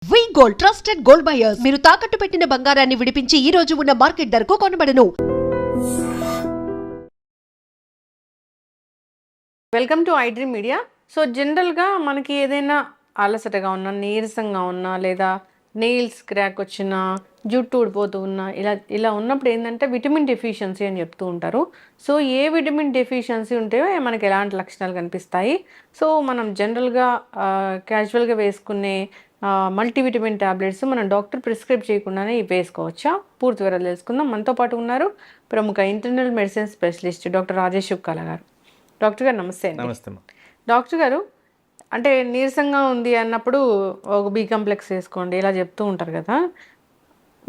వి gold trusted gold buyers మీరు తాకట్టు పెట్టిన బంగారాన్ని విడిపించి ఈ రోజు ఉన్న మార్కెట్ ధరకు కొనబడను. Welcome to iDream media. So జనరల్గా మనకి ఏదైనా అలసటగా ఉన్నా, నీరసంగా ఉన్నా, లేదా నెయిల్స్ క్రాక్ వచ్చినా, జుట్టు ఊడిపోతూ ఉన్నా, ఇలా ఉన్నప్పుడు ఏంటంటే విటమిన్ డెఫిషియన్సీ అని చెప్తూ ఉంటారు. సో ఏ విటమిన్ డెఫిషియన్సీ ఉంటే మనకి ఎలాంటి లక్షణాలు కనిపిస్తాయి? సో మనం జనరల్గా క్యాజువల్గా వేసుకునే మల్టీవిటమిన్ ట్యాబ్లెట్స్ మనం డాక్టర్ ప్రిస్క్రైబ్ చేయకుండానే ఇవి వేసుకోవచ్చా? పూర్తి వివరాలు తెలుసుకుందాం. మనతో పాటు ఉన్నారు ప్రముఖ internal medicine specialist doctor Rajesh Shukkala గారు. డాక్టర్ గారు నమస్తే అండి. నమస్తే. డాక్టర్ గారు, అంటే నీరసంగా ఉంది అన్నప్పుడు ఒక బి కాంప్లెక్స్ వేసుకోండి ఇలా చెప్తూ ఉంటారు కదా.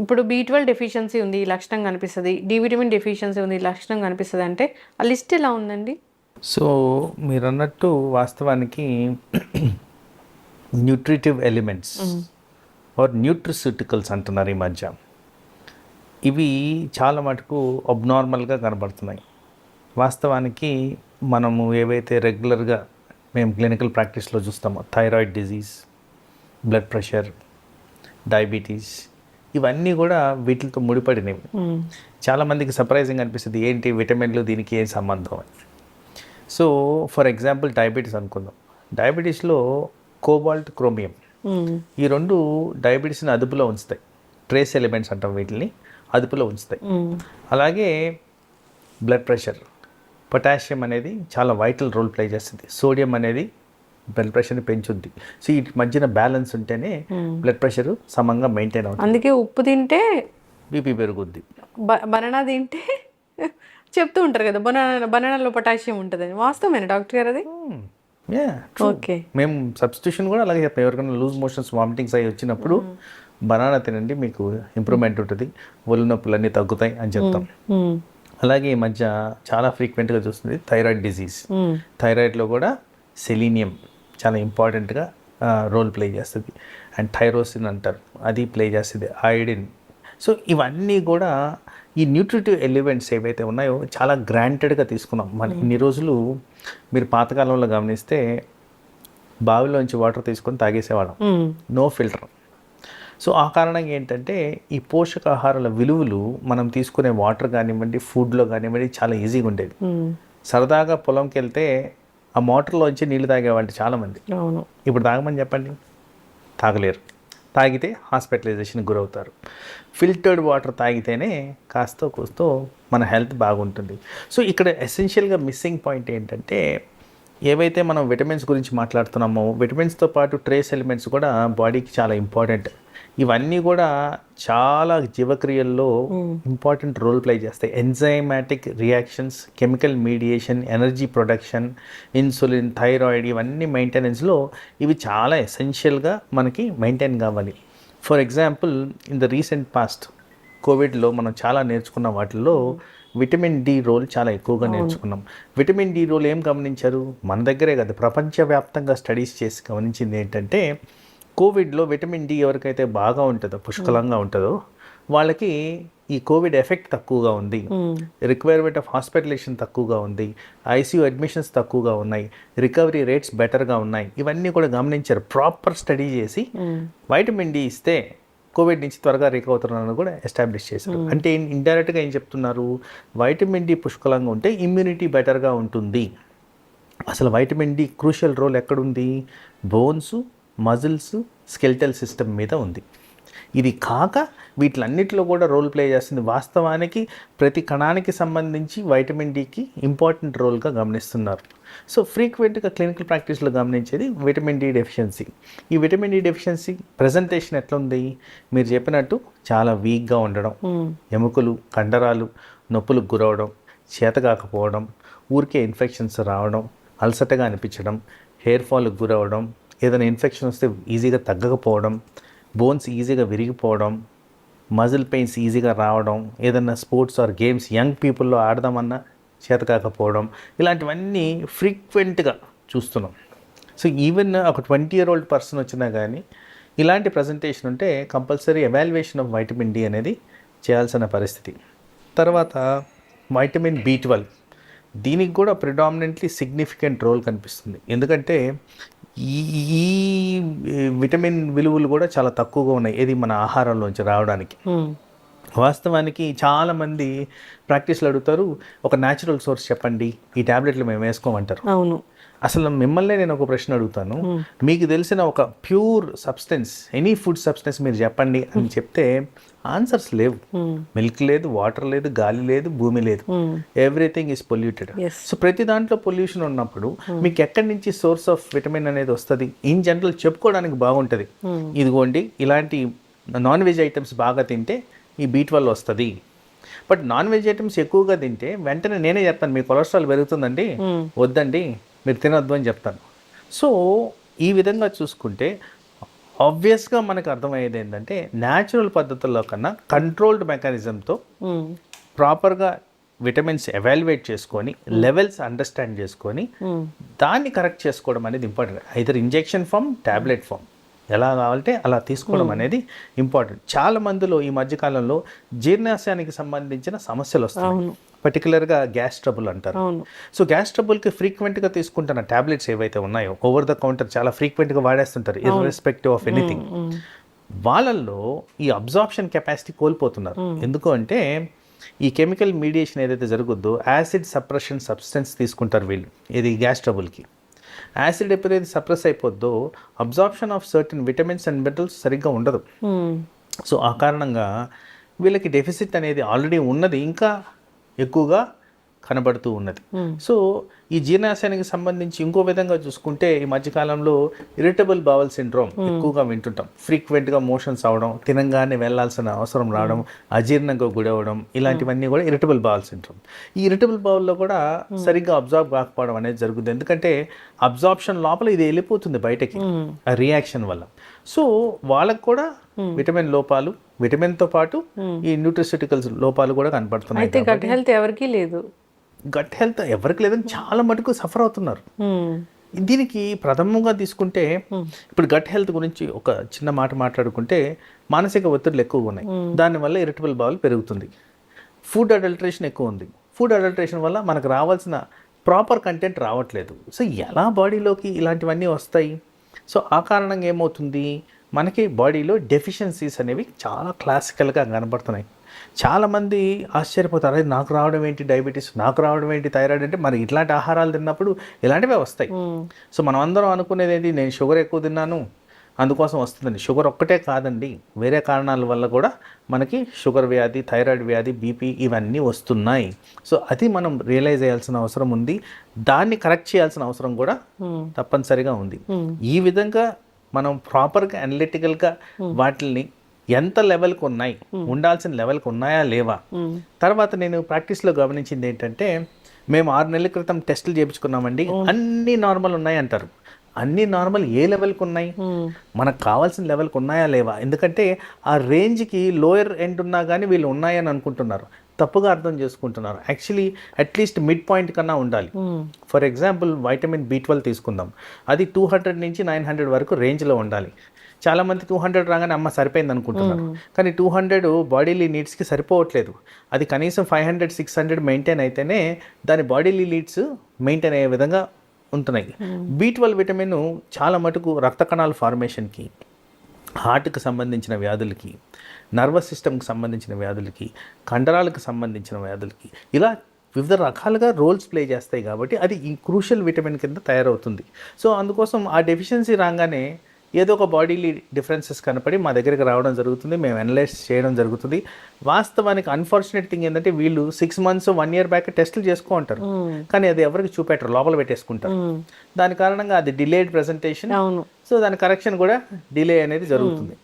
ఇప్పుడు B12 డెఫిషియన్సీ ఉంది, ఈ లక్షణం కనిపిస్తుంది. డి విటమిన్ డెఫిషియన్సీ ఉంది, ఈ లక్షణం కనిపిస్తుంది అంటే ఆ లిస్ట్ ఎలా ఉందండి? సో మీరు అన్నట్టు వాస్తవానికి న్యూట్రిటివ్ ఎలిమెంట్స్ ఆర్ న్యూట్రిస్యూటికల్స్ అంటున్నారు ఈ మధ్య. ఇవి చాలా మటుకు అబ్నార్మల్గా కనబడుతున్నాయి. వాస్తవానికి మనము ఏవైతే రెగ్యులర్గా మేము క్లినికల్ ప్రాక్టీస్లో చూస్తామో thyroid disease, blood pressure, diabetes, ఇవన్నీ కూడా వీటితో ముడిపడినవి. చాలామందికి సర్ప్రైజింగ్ అనిపిస్తుంది, ఏంటి విటమిన్లు దీనికి ఏం సంబంధం అని. సో ఫర్ ఎగ్జాంపుల్ డయాబెటీస్ అనుకుందాం. డయాబెటీస్లో కోబాల్ట్, క్రోమియం ఈ రెండు డయాబెటీస్ని అదుపులో ఉంచుతాయి. ట్రేస్ ఎలిమెంట్స్ అంటాం వీటిని, అదుపులో ఉంచుతాయి. అలాగే బ్లడ్ ప్రెషర్, పొటాషియం అనేది చాలా వైటల్ రోల్ ప్లే చేస్తుంది. సోడియం అనేది బ్లడ్ ప్రెషర్ని పెంచుద్ది. సో ఈ మధ్యన బ్యాలెన్స్ ఉంటేనే బ్లడ్ ప్రెషర్ సమంగా మెయింటైన్ అవుతుంది. అందుకే ఉప్పు తింటే బీపీ పెరుగుద్ది, బనానా తింటే చెప్తూ ఉంటారు కదా బనానాలో పొటాషియం ఉంటుందని. వాస్తవమేనా డాక్టర్ గారు అది? ఓకే. మేము సబ్స్టిట్యూషన్ కూడా అలాగే చెప్తాం. ఎవరికైనా లూజ్ మోషన్స్, వామిటింగ్స్ అయ్యి వచ్చినప్పుడు బనానా తినండి, మీకు ఇంప్రూవ్మెంట్ ఉంటుంది, ఒళ్ళు నొప్పులు అన్నీ తగ్గుతాయి అని చెప్తాం. అలాగే ఈ మధ్య చాలా ఫ్రీక్వెంట్గా చూస్తుంది థైరాయిడ్ డిజీజ్. థైరాయిడ్లో కూడా సెలీనియం చాలా ఇంపార్టెంట్గా రోల్ ప్లే చేస్తుంది. అండ్ థైరోసిన్ అంటారు, అది ప్లే చేస్తుంది, ఐడిన్. సో ఇవన్నీ కూడా ఈ న్యూట్రిటివ్ ఎలిమెంట్స్ ఏవైతే ఉన్నాయో చాలా గ్రాంటెడ్గా తీసుకున్నాం. మన ఇన్ని రోజులు మీరు పాతకాలంలో గమనిస్తే బావిలోంచి వాటర్ తీసుకొని తాగేసేవాళ్ళం, నో ఫిల్టర్. సో ఆ కారణంగా ఏంటంటే ఈ పోషకాహారాల విలువలు మనం తీసుకునే వాటర్ కానివ్వండి, ఫుడ్లో కానివ్వండి చాలా ఈజీగా ఉండేది. సరదాగా పొలంకి వెళ్తే ఆ మోటార్లోంచి నీళ్ళు తాగేవాళ్ళు చాలామంది. ఇప్పుడు తాగమని చెప్పండి, తాగలేరు. తాగితే హాస్పిటలైజేషన్కి గురవుతారు. ఫిల్టర్డ్ వాటర్ తాగితేనే కాస్తో కూస్తో మన హెల్త్ బాగుంటుంది. సో ఇక్కడ ఎసెన్షియల్గా మిస్సింగ్ పాయింట్ ఏంటంటే, ఏవైతే మనం విటమిన్స్ గురించి మాట్లాడుతున్నామో విటమిన్స్తో పాటు ట్రేస్ ఎలిమెంట్స్ కూడా బాడీకి చాలా ఇంపార్టెంట్. ఇవన్నీ కూడా చాలా జీవక్రియల్లో ఇంపార్టెంట్ రోల్ ప్లే చేస్తాయి. Enzymatic reactions, chemical mediation, energy production, insulin, thyroid, ఇవన్నీ మెయింటెనెన్స్లో ఇవి చాలా ఎసెన్షియల్గా మనకి మెయింటైన్ కావాలి. For example in the recent past కోవిడ్లో మనం చాలా నేర్చుకున్న వాటిల్లో విటమిన్ డి రోల్ చాలా ఎక్కువగా నేర్చుకున్నాం. విటమిన్ డి రోల్ ఏం గమనించారు? మన దగ్గరే కదా, ప్రపంచవ్యాప్తంగా స్టడీస్ చేసి గమనించింది ఏంటంటే, కోవిడ్లో విటమిన్ డి ఎవరికైతే బాగా ఉంటుందో, పుష్కలంగా ఉంటుందో వాళ్ళకి ఈ కోవిడ్ ఎఫెక్ట్ తక్కువగా ఉంది, రిక్వైర్మెంట్ ఆఫ్ హాస్పిటలైజేషన్ తక్కువగా ఉంది, ఐసీయూ అడ్మిషన్స్ తక్కువగా ఉన్నాయి, రికవరీ రేట్స్ బెటర్గా ఉన్నాయి. ఇవన్నీ కూడా గమనించారు. ప్రాపర్ స్టడీ చేసి వైటమిన్ డి ఇస్తే కోవిడ్ నుంచి త్వరగా రికవర్ అవుతున్నారని కూడా ఎస్టాబ్లిష్ చేశారు. అంటే ఇండైరెక్ట్గా ఏం చెప్తున్నారు? వైటమిన్ డి పుష్కలంగా ఉంటే ఇమ్యూనిటీ బెటర్గా ఉంటుంది. అసలు వైటమిన్ డి క్రూషియల్ రోల్ ఎక్కడుంది? బోన్స్, మజిల్స్, స్కెల్టల్ సిస్టమ్ మీద ఉంది. ఇది కాక వీటిలన్నిటిలో కూడా రోల్ ప్లే చేస్తుంది. వాస్తవానికి ప్రతి కణానికి సంబంధించి వైటమిన్ డికి ఇంపార్టెంట్ రోల్గా గమనిస్తున్నారు. సో ఫ్రీక్వెంట్గా క్లినికల్ ప్రాక్టీస్లో గమనించేది విటమిన్ డి డెఫిషియన్సీ. ఈ విటమిన్ డి డెఫిషియన్సీ ప్రజెంటేషన్ ఎట్లుంది? మీరు చెప్పినట్టు చాలా వీక్గా ఉండడం, ఎముకలు, కండరాలు నొప్పులకు గురవడం, చేతకాకపోవడం, ఊరికే ఇన్ఫెక్షన్స్ రావడం, అలసటగా అనిపించడం, హెయిర్ ఫాల్కి గురవడం, ఏదైనా ఇన్ఫెక్షన్ వస్తే ఈజీగా తగ్గకపోవడం, బోన్స్ ఈజీగా విరిగిపోవడం, మజిల్ పెయిన్స్ ఈజీగా రావడం, ఏదైనా స్పోర్ట్స్ ఆర్ గేమ్స్ యంగ్ పీపుల్లో ఆడదామన్నా చేత కాకపోవడం, ఇలాంటివన్నీ ఫ్రీక్వెంట్గా చూస్తున్నాం. సో ఈవెన్ ఒక 20-year-old పర్సన్ వచ్చినా కానీ ఇలాంటి ప్రజెంటేషన్ ఉంటే compulsory evaluation of vitamin D అనేది చేయాల్సిన పరిస్థితి. తర్వాత వైటమిన్ B12, దీనికి కూడా ప్రిడామినెంట్లీ సిగ్నిఫికెంట్ రోల్ కనిపిస్తుంది. ఎందుకంటే ఈ ఈ విటమిన్ విలువలు కూడా చాలా తక్కువగా ఉన్నాయి ఇది మన ఆహారంలోంచి రావడానికి. వాస్తవానికి చాలామంది ప్రాక్టీస్లో అడుగుతారు, ఒక న్యాచురల్ సోర్స్ చెప్పండి, ఈ ట్యాబ్లెట్లు మేము వేసుకోమంటారు. అవును. అసలు మిమ్మల్ని నేను ఒక ప్రశ్న అడుగుతాను, మీకు తెలిసిన ఒక pure substance, any food substance మీరు చెప్పండి అని చెప్తే ఆన్సర్స్ లేవు. మిల్క్ లేదు, వాటర్ లేదు, గాలి లేదు, భూమి లేదు, ఎవ్రీథింగ్ ఈస్ పొల్యూటెడ్. సో ప్రతి దాంట్లో పొల్యూషన్ ఉన్నప్పుడు మీకు ఎక్కడి నుంచి సోర్స్ ఆఫ్ విటమిన్ అనేది వస్తుంది? ఇన్ జనరల్ చెప్పుకోవడానికి బాగుంటుంది, ఇదిగోండి ఇలాంటి నాన్ వెజ్ ఐటమ్స్ బాగా తింటే ఈ B12 వస్తుంది. బట్ నాన్ వెజ్ ఐటమ్స్ ఎక్కువగా తింటే వెంటనే నేనే చెప్తాను మీ కొలెస్ట్రాల్ పెరుగుతుందండి, వద్దండి మీరు తినొద్దు అని చెప్తాను. సో ఈ విధంగా చూసుకుంటే ఆబ్వియస్గా మనకు అర్థమయ్యేది ఏంటంటే న్యాచురల్ పద్ధతుల్లో కన్నా కంట్రోల్డ్ మెకానిజంతో ప్రాపర్గా విటమిన్స్ ఎవాల్యుయేట్ చేసుకొని లెవెల్స్ అండర్స్టాండ్ చేసుకొని దాన్ని కరెక్ట్ చేసుకోవడం అనేది important. Either injection form, tablet form, ఎలా కావాలంటే అలా తీసుకోవడం అనేది ఇంపార్టెంట్. చాలా మందిలో ఈ మధ్యకాలంలో జీర్ణాశయానికి సంబంధించిన సమస్యలు వస్తాయి, పర్టికులర్గా గ్యాస్ ట్రబుల్ అంటారు. సో గ్యాస్ ట్రబుల్కి ఫ్రీక్వెంట్గా తీసుకుంటున్న ట్యాబ్లెట్స్ ఏవైతే ఉన్నాయో ఓవర్ ద కౌంటర్ చాలా ఫ్రీక్వెంట్గా వాడేస్తుంటారు ఇర్రెస్పెక్టివ్ ఆఫ్ ఎనీథింగ్. వాళ్ళల్లో ఈ అబ్జార్ప్షన్ కెపాసిటీ కోల్పోతున్నారు. ఎందుకు అంటే ఈ కెమికల్ మీడియేషన్ ఏదైతే జరుగుద్దో యాసిడ్ సప్రెషన్ సబ్స్టెన్స్ తీసుకుంటారు వీళ్ళు, ఇది గ్యాస్ ట్రబుల్కి. యాసిడ్ ఎప్పుడైతే సప్రెస్ అయిపోద్దో absorption of certain vitamins and minerals సరిగ్గా ఉండదు. సో ఆ కారణంగా వీళ్ళకి డెఫిసిట్ అనేది ఆల్రెడీ ఉన్నది ఇంకా ఎక్కువగా కనబడుతూ ఉన్నది. సో ఈ జీర్ణాశయానికి సంబంధించి ఇంకో విధంగా చూసుకుంటే ఈ మధ్యకాలంలో ఇరిటబుల్ బవల్ సిండ్రోమ్ ఎక్కువగా వింటుంటాం. ఫ్రీక్వెంట్గా మోషన్స్ అవడం, తినంగానే వెళ్లాల్సిన అవసరం రావడం, అజీర్ణంగా గురవడం, ఇలాంటివన్నీ కూడా ఇరిటబుల్ బవల్ సిండ్రోమ్. ఈ ఇరిటబుల్ బవల్లో కూడా సరిగ్గా అబ్జార్బ్ కాకపోవడం అనేది జరుగుతుంది. ఎందుకంటే అబ్జార్ప్షన్ లోపల ఇది వెళ్ళిపోతుంది బయటకి ఆ రియాక్షన్ వల్ల. సో వాళ్ళకు కూడా విటమిన్ లోపాలు, విటమిన్తో పాటు ఈ న్యూట్రిసిటికల్స్ లోపాలు కూడా కనపడుతున్నాయి. అయితే గట్ హెల్త్ ఎవరికీ లేదు, గట్ హెల్త్ ఎవరికి లేదని చాలా మటుకు సఫర్ అవుతున్నారు. దీనికి ప్రథమంగా తీసుకుంటే ఇప్పుడు గట్ హెల్త్ గురించి ఒక చిన్న మాట మాట్లాడుకుంటే మానసిక ఒత్తిడులు ఎక్కువగా ఉన్నాయి, దానివల్ల ఇరిటబుల్ బౌల్ పెరుగుతుంది. ఫుడ్ అడల్టరేషన్ ఎక్కువ ఉంది, ఫుడ్ అడల్టరేషన్ వల్ల మనకు రావాల్సిన ప్రాపర్ కంటెంట్ రావట్లేదు. సో ఎలా బాడీలోకి ఇలాంటివన్నీ వస్తాయి? సో ఆ కారణంగా ఏమవుతుంది, మనకి బాడీలో డెఫిషియన్సీస్ అనేవి చాలా క్లాసికల్గా కనబడుతున్నాయి. చాలామంది ఆశ్చర్యపోతారు, అదే నాకు రావడం ఏంటి డయాబెటీస్, నాకు రావడం ఏంటి థైరాయిడ్ అంటే మరి ఇట్లాంటి ఆహారాలు తిన్నప్పుడు ఇలాంటివే వస్తాయి. సో మనం అందరం అనుకునేది ఏంటి, నేను షుగర్ ఎక్కువ తిన్నాను అందుకోసం వస్తుందండి. షుగర్ ఒక్కటే కాదండి, వేరే కారణాల వల్ల కూడా మనకి షుగర్ వ్యాధి, థైరాయిడ్ వ్యాధి, బీపీ ఇవన్నీ వస్తున్నాయి. సో అది మనం రియలైజ్ చేయాల్సిన అవసరం ఉంది, దాన్ని కరెక్ట్ చేయాల్సిన అవసరం కూడా తప్పనిసరిగా ఉంది. ఈ విధంగా మనం ప్రాపర్గా అనలిటికల్గా వాటిని ఎంత లెవెల్కి ఉన్నాయి, ఉండాల్సిన లెవెల్కి ఉన్నాయా లేవా. తర్వాత నేను ప్రాక్టీస్లో గమనించింది ఏంటంటే, మేము 6 నెలల క్రితం టెస్టులు చేయించుకున్నామండి, అన్నీ నార్మల్ ఉన్నాయి అంటారు. అన్నీ నార్మల్ ఏ లెవెల్కి ఉన్నాయి, మనకు కావాల్సిన లెవెల్కి ఉన్నాయా లేవా. ఎందుకంటే ఆ రేంజ్కి లోయర్ ఎండ్ ఉన్నా కానీ వీళ్ళు ఉన్నాయని అనుకుంటున్నారు, తప్పుగా అర్థం చేసుకుంటున్నారు. యాక్చువల్లీ అట్లీస్ట్ మిడ్ పాయింట్ కన్నా ఉండాలి. ఫర్ ఎగ్జాంపుల్ వైటమిన్ B12 తీసుకుందాం, అది 200 నుంచి 900 వరకు రేంజ్లో ఉండాలి. చాలామంది 200 రాగానే అమ్మ సరిపోయింది అనుకుంటున్నారు, కానీ 200 బాడీలీ నీడ్స్కి సరిపోవట్లేదు. అది కనీసం 500, 600 మెయింటైన్ అయితేనే దాని బాడీలీ నీడ్స్ మెయింటైన్ అయ్యే విధంగా ఉంటున్నాయి. B12 విటమిన్ చాలా మటుకు రక్త కణాల ఫార్మేషన్కి, హార్ట్కి సంబంధించిన వ్యాధులకి, నర్వస్ సిస్టమ్కి సంబంధించిన వ్యాధులకి, కండరాలకు సంబంధించిన వ్యాధులకి, ఇలా వివిధ రకాలుగా రోల్స్ ప్లే చేస్తాయి. కాబట్టి అది ఈ క్రూషియల్ విటమిన్ కింద తయారవుతుంది. సో అందుకోసం ఆ డెఫిషియన్సీ రాగానే ఏదో ఒక బాడీలీ డిఫరెన్సెస్ కనపడి మా దగ్గరికి రావడం జరుగుతుంది, మేము అనలైజ్ చేయడం జరుగుతుంది. వాస్తవానికి అన్ఫార్చునేట్ థింగ్ ఏంటంటే వీళ్ళు 6 months 1 year బ్యాక్ టెస్టులు చేసుకో ఉంటారు, కానీ అది ఎవరికి చూపెట్టరు, లోపల పెట్టేసుకుంటారు. దాని కారణంగా అది డిలేడ్ ప్రెజెంటేషన్, సో దాని కరెక్షన్ కూడా డిలే అనేది జరుగుతుంది.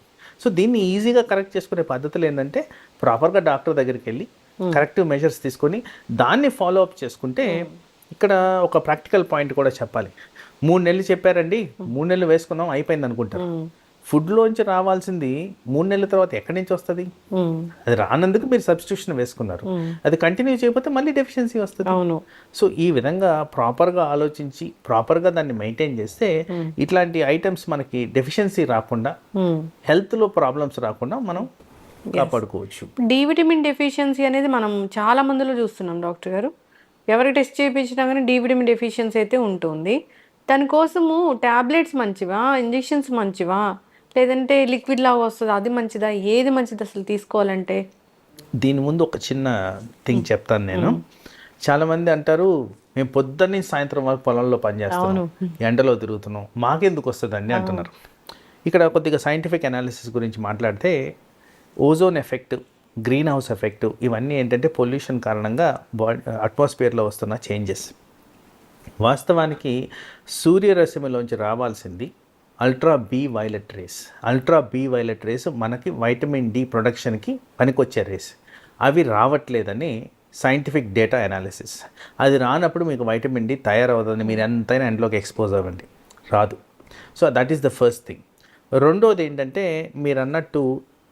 సో దీన్ని ఈజీగా కరెక్ట్ చేసుకునే పద్ధతులు ఏంటంటే ప్రాపర్గా డాక్టర్ దగ్గరికి వెళ్ళి కరెక్టివ్ మెజర్స్ తీసుకొని దాన్ని ఫాలో అప్ చేసుకుంటే, ఇక్కడ ఒక ప్రాక్టికల్ పాయింట్ కూడా చెప్పాలి. 3 నెలలు చెప్పారండి, 3 నెలలు వేసుకున్నాం అయిపోయింది అనుకుంటారు. ఫుడ్లోంచి రావాల్సింది 3 నెలల తర్వాత ఎక్కడి నుంచి వస్తుంది? అది రానందుకు మీరు సబ్స్టిట్యూషన్ వేసుకున్నారు, అది కంటిన్యూ చేయకపోతే మళ్ళీ డెఫిషియన్సీ వస్తుంది. సో ఈ విధంగా ప్రాపర్గా ఆలోచించి ప్రాపర్గా దాన్ని మెయింటైన్ చేస్తే ఇట్లాంటి ఐటమ్స్ మనకి డెఫిషియన్సీ రాకుండా, హెల్త్లో ప్రాబ్లమ్స్ రాకుండా మనం కాపాడుకోవచ్చు. డి విటమిన్ డెఫిషియన్సీ అనేది మనం చాలా మందిలో చూస్తున్నాం డాక్టర్ గారు. ఎవరికి టెస్ట్ చేయించినా కానీ డి విటమిన్ డెఫిషియన్సీ అయితే ఉంటుంది. దానికోసము టాబ్లెట్స్ మంచివా, ఇంజెక్షన్స్ మంచివా, లేదంటే లిక్విడ్ లాగా వస్తుంది అది మంచిదా, ఏది మంచిది అసలు తీసుకోవాలంటే? దీని ముందు ఒక చిన్న థింగ్ చెప్తాను నేను. చాలామంది అంటారు మేము పొద్దున్నే సాయంత్రం వరకు పొలంలో పనిచేస్తున్నాం, ఎండలో తిరుగుతున్నాం, మాకెందుకు వస్తుందండి అంటున్నారు. ఇక్కడ కొద్దిగా సైంటిఫిక్ అనాలిసిస్ గురించి మాట్లాడితే ozone effect, green house effect ఇవన్నీ ఏంటంటే పొల్యూషన్ కారణంగా అట్మాస్ఫియర్లో వస్తున్న చేంజెస్. వాస్తవానికి సూర్యరశ్మిలోంచి రావాల్సింది ultra B violet rays. Ultra B violet rays మనకి వైటమిన్ డి ప్రొడక్షన్కి పనికొచ్చే రేస్. అవి రావట్లేదని సైంటిఫిక్ డేటా అనాలిసిస్. అది రానప్పుడు మీకు వైటమిన్ డి తయారవుతుంది, మీరు ఎంతైనా ఎండలోకి ఎక్స్పోజ్ అవ్వండి, రాదు. So that is the first thing. రెండోది ఏంటంటే మీరు అన్నట్టు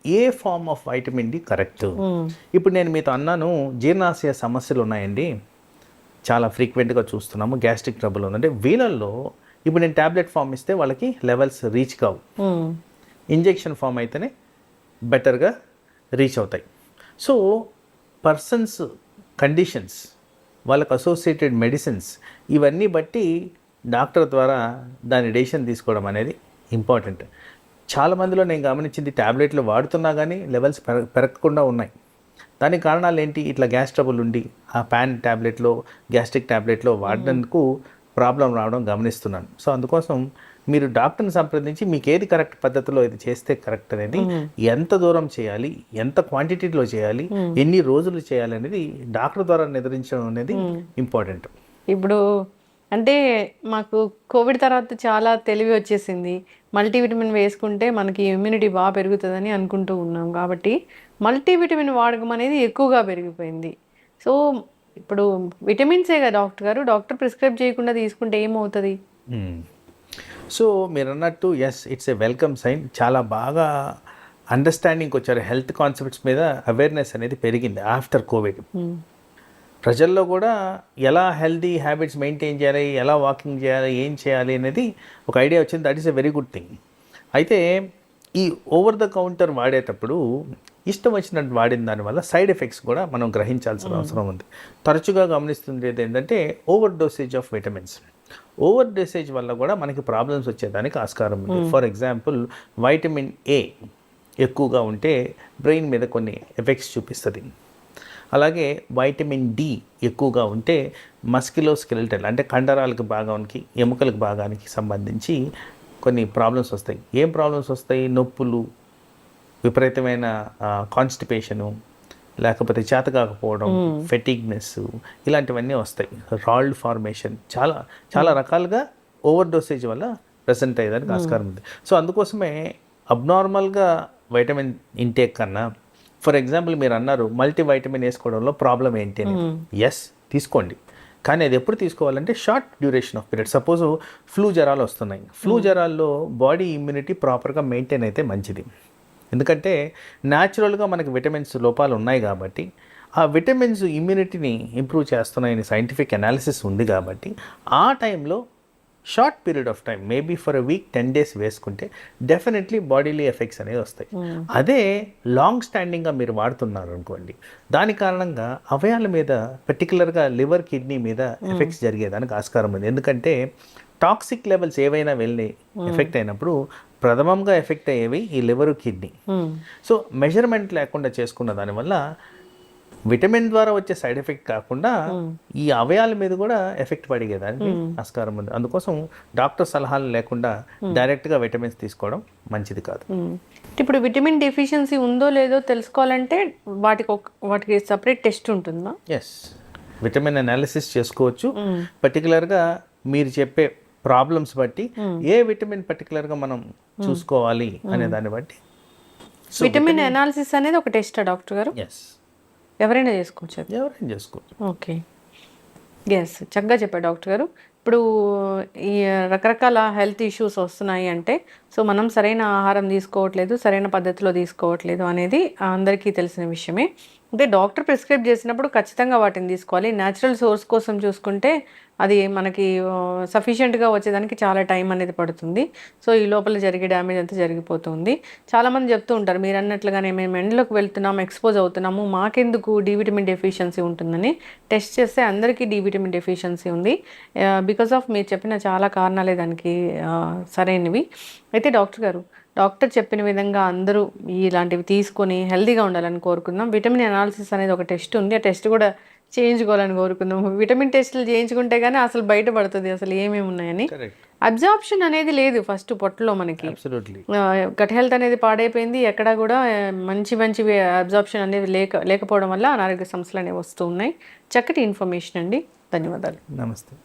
ఏ form of vitamin D correct. ఇప్పుడు నేను మీతో అన్నాను జీర్ణాశయ సమస్యలు ఉన్నాయండి, చాలా ఫ్రీక్వెంట్గా చూస్తున్నాము, గ్యాస్ట్రిక్ ట్రబుల్ ఉందంటే వీళ్ళల్లో ఇప్పుడు నేను ట్యాబ్లెట్ ఫామ్ ఇస్తే వాళ్ళకి లెవెల్స్ రీచ్ కావు, ఇంజెక్షన్ ఫామ్ అయితేనే బెటర్గా రీచ్ అవుతాయి. సో పర్సన్స్ కండిషన్స్, వాళ్ళకు అసోసియేటెడ్ మెడిసిన్స్ ఇవన్నీ బట్టి డాక్టర్ ద్వారా దాని డెసిషన్ తీసుకోవడం అనేది ఇంపార్టెంట్. చాలామందిలో నేను గమనించింది ట్యాబ్లెట్లు వాడుతున్నా కానీ లెవెల్స్ పెరగకుండా ఉన్నాయి. దానికి కారణాలు ఏంటి? ఇట్లా గ్యాస్ ట్రబుల్ ఉండి ఆ ప్యాన్ ట్యాబ్లెట్లో, గ్యాస్ట్రిక్ ట్యాబ్లెట్లో వాడినందుకు ప్రాబ్లం రావడం గమనిస్తున్నాను. సో అందుకోసం మీరు డాక్టర్ని సంప్రదించి మీకు ఏది కరెక్ట్ పద్ధతిలో ఇది చేస్తే కరెక్ట్ అనేది, ఎంత దూరం చేయాలి, ఎంత క్వాంటిటీలో చేయాలి, ఎన్ని రోజులు చేయాలి అనేది డాక్టర్ ద్వారా నిర్ణయించడం అనేది ఇంపార్టెంట్. ఇప్పుడు అంటే మాకు కోవిడ్ తర్వాత చాలా తెలివి వచ్చేసింది, మల్టీవిటమిన్ వేసుకుంటే మనకి ఇమ్యూనిటీ బాగా పెరుగుతుందని అనుకుంటూ ఉన్నాం. కాబట్టి మల్టీవిటమిన్ వాడకం అనేది ఎక్కువగా పెరిగిపోయింది. సో ఇప్పుడు విటమిన్సే కదా డాక్టర్ గారు, డాక్టర్ ప్రిస్క్రైబ్ చేయకుండా తీసుకుంటే ఏమవుతుంది? సో మీరు అన్నట్టు yes, it's a welcome sign. చాలా బాగా అండర్స్టాండింగ్కి వచ్చారు, హెల్త్ కాన్సెప్ట్స్ మీద అవేర్నెస్ అనేది పెరిగింది ఆఫ్టర్ కోవిడ్. ప్రజల్లో కూడా ఎలా హెల్తీ హ్యాబిట్స్ మెయింటైన్ చేయాలి, ఎలా వాకింగ్ చేయాలి, ఏం చేయాలి అనేది ఒక ఐడియా వచ్చింది. That is a very good thing. అయితే ఈ ఓవర్ ద కౌంటర్ వాడేటప్పుడు ఇష్టం వచ్చినట్టు వాడిన దానివల్ల సైడ్ ఎఫెక్ట్స్ కూడా మనం గ్రహించాల్సిన అవసరం ఉంది. తరచుగా గమనిస్తుండేది ఏంటంటే over dosage of vitamins. Over dosage వల్ల కూడా మనకి ప్రాబ్లమ్స్ వచ్చేదానికి ఆస్కారం ఉంది. ఫర్ ఎగ్జాంపుల్ వైటమిన్ ఏ ఎక్కువగా ఉంటే బ్రెయిన్ మీద కొన్ని ఎఫెక్ట్స్ చూపిస్తుంది. అలాగే వైటమిన్ డి ఎక్కువగా ఉంటే మస్క్యులోస్కెలిటల్ అంటే కండరాలకు భాగానికి, ఎముకలకు భాగానికి సంబంధించి కొన్ని ప్రాబ్లమ్స్ వస్తాయి. ఏం ప్రాబ్లమ్స్ వస్తాయి? నొప్పులు, విపరీతమైన కాన్స్టిపేషను, లేకపోతే చేత కాకపోవడం, ఫెటిగ్నెస్, ఇలాంటివన్నీ వస్తాయి. రాల్డ్ ఫార్మేషన్, చాలా చాలా రకాలుగా ఓవర్ డోసేజ్ వల్ల ప్రెసెంట్ అయ్యేదానికి ఆస్కారం ఉంది. సో అందుకోసమే అబ్నార్మల్గా వైటమిన్ ఇంటేక్ కన్నా, ఫర్ ఎగ్జాంపుల్ మీరు అన్నారు మల్టీ వైటమిన్ వేసుకోవడంలో ప్రాబ్లం ఏంటి అని. ఎస్, తీసుకోండి, కానీ అది ఎప్పుడు తీసుకోవాలంటే short duration of period. Suppose flu జ్వరాలు వస్తున్నాయి, ఫ్లూ జ్వరాల్లో బాడీ ఇమ్యూనిటీ ప్రాపర్గా మెయింటైన్ అయితే మంచిది. ఎందుకంటే న్యాచురల్గా మనకి విటమిన్స్ లోపాలు ఉన్నాయి కాబట్టి ఆ విటమిన్స్ ఇమ్యూనిటీని ఇంప్రూవ్ చేస్తున్నాయని సైంటిఫిక్ అనాలిసిస్ ఉంది కాబట్టి ఆ టైంలో short period of time, maybe for a week 10 days వేసుకుంటే డెఫినెట్లీ బాడీలీ ఎఫెక్ట్స్ అనేవి వస్తాయి. అదే లాంగ్ స్టాండింగ్గా మీరు వాడుతున్నారు అనుకోండి, దాని కారణంగా అవయాల మీద, పర్టికులర్గా లివర్, కిడ్నీ మీద ఎఫెక్ట్స్ జరిగేదానికి ఆస్కారం ఉంది. ఎందుకంటే టాక్సిక్ లెవెల్స్ ఏవైనా వెళ్ళి ఎఫెక్ట్ అయినప్పుడు ప్రథమంగా ఎఫెక్ట్ అయ్యేవి ఈ లివరు, కిడ్నీ. సో మెజర్మెంట్ లేకుండా చేసుకున్న దానివల్ల విటమిన్ ద్వారా వచ్చే సైడ్ ఎఫెక్ట్ కాకుండా ఈ అవయాల మీద కూడా ఎఫెక్ట్ పడిగేదానికి ఆస్కారం ఉంది. అందుకోసం డాక్టర్ సలహాలు లేకుండా డైరెక్ట్గా విటమిన్స్ తీసుకోవడం మంచిది కాదు. ఇప్పుడు విటమిన్ డెఫిషియన్సీ ఉందో లేదో తెలుసుకోవాలంటే వాటికి సపరేట్ టెస్ట్ ఉంటుందా? ఎస్, విటమిన్ అనాలిసిస్ చేసుకోవచ్చు. పర్టికులర్గా మీరు చెప్పే ప్రాబ్లమ్స్ బట్టి ఏ విటమిన్ పర్టికులర్గా మనం చూసుకోవాలి అనే దాన్ని బట్టి. విటమిన్ అనాలిసిస్ అనేది ఒక టెస్టా డాక్టర్ గారు? ఎస్, ఎవరైనా చేసుకోవచ్చు. ఎవరైనా చేసుకోవచ్చు. ఓకే, ఎస్, చక్కగా చెప్పారు డాక్టర్ గారు. ఇప్పుడు ఈ రకరకాల హెల్త్ ఇష్యూస్ వస్తున్నాయి అంటే సో మనం సరైన ఆహారం తీసుకోవట్లేదు, సరైన పద్ధతిలో తీసుకోవట్లేదు అనేది అందరికీ తెలిసిన విషయమే. అంటే డాక్టర్ ప్రిస్క్రైబ్ చేసినప్పుడు ఖచ్చితంగా వాటిని తీసుకోవాలి. న్యాచురల్ సోర్స్ కోసం చూసుకుంటే అది మనకి సఫిషియెంట్గా వచ్చేదానికి చాలా టైం అనేది పడుతుంది. సో ఈ లోపల జరిగే డ్యామేజ్ అంతా జరిగిపోతుంది. చాలామంది చెప్తూ ఉంటారు మీరు అన్నట్లుగానే మేము ఎండలోకి వెళ్తున్నాము, ఎక్స్పోజ్ అవుతున్నాము, మాకెందుకు డి విటమిన్ డెఫిషియన్సీ ఉంటుందని. టెస్ట్ చేస్తే అందరికీ డి విటమిన్ డెఫిషియన్సీ ఉంది. బికాస్ ఆఫ్ మీరు చెప్పిన చాలా కారణాలే దానికి సరైనవి. అయితే డాక్టర్ చెప్పిన విధంగా అందరూ ఇలాంటివి తీసుకొని హెల్తీగా ఉండాలని కోరుకుందాం. విటమిన్ అనాలిసిస్ అనేది ఒక టెస్ట్ ఉంది, ఆ టెస్ట్ కూడా చేయించుకోవాలని కోరుకుందాం. విటమిన్ టెస్టులు చేయించుకుంటే కానీ అసలు బయటపడుతుంది అసలు ఏమేమి ఉన్నాయని. అబ్జార్ప్షన్ అనేది లేదు ఫస్ట్ పొట్టలో మనకి. గట్ హెల్త్ అనేది పాడైపోయింది, ఎక్కడ కూడా మంచి అబ్జార్ప్షన్ అనేది లేకపోవడం వల్ల అనారోగ్య సమస్యలు అనేవి వస్తూ ఉన్నాయి. చక్కటి ఇన్ఫర్మేషన్ అండి, ధన్యవాదాలు. నమస్తే.